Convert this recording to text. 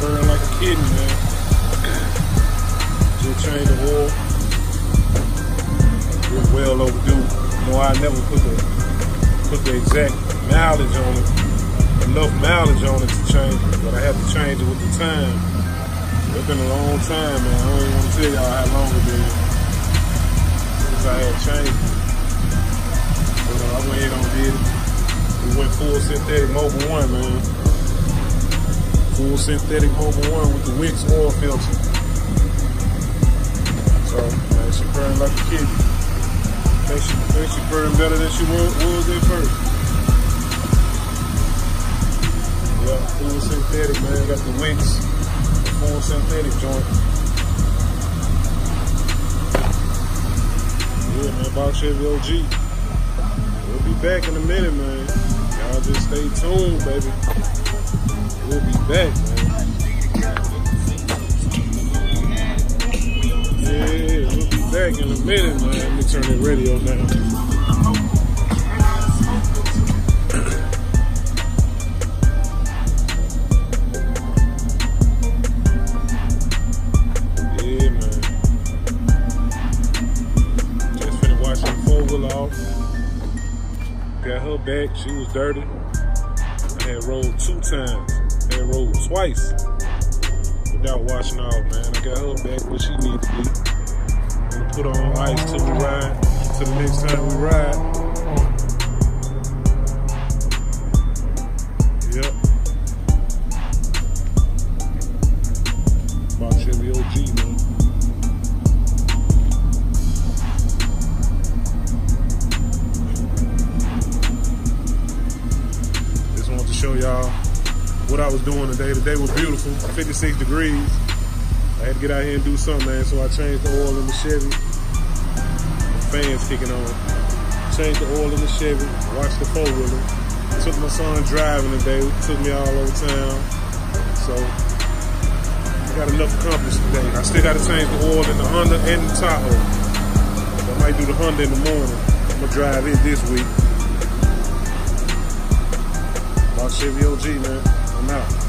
burn like a kitten, man. Just change the oil. It's well overdue. You know, I never put the exact mileage on it, enough mileage on it to change it, but I have to change it with the time. It's been a long time, man. I don't even want to tell y'all how long it's been since I had changed it. But I went ahead and did it. We went full synthetic Mobil 1, man. Full synthetic Mobil 1 with the Wix oil filter. So, man, she burned like a kid. Think she burned better than she was at first. Yeah, full synthetic, man. Got the Wix full synthetic joint. Yeah, man, Box Chevy OG. We'll be back in a minute, man. Y'all just stay tuned, baby. We'll be back, man. Yeah, we'll be back in a minute, man. Let me turn that radio down. Yeah, man. Just finished washing the four-wheel off. Got her back. She was dirty. I had rolled 2 times. I had rolled twice without washing off, man. I got her back where she needed to be. Gonna put her on ice till we ride. Till the next time we ride. Yep. Box Chevy OG, man. Just wanted to show y'all what I was doing today. Today was beautiful, 56 degrees. I had to get out here and do something, man, so I changed the oil in the Chevy. The fan's kicking on. Changed the oil in the Chevy, watched the four-wheeler. Took my son driving today, took me all over town. So, I got enough accomplished today. I still got to change the oil in the Honda and the Tahoe. So I might do the Honda in the morning. I'm going to drive it this week. Box Chevy OG, man. I'm out.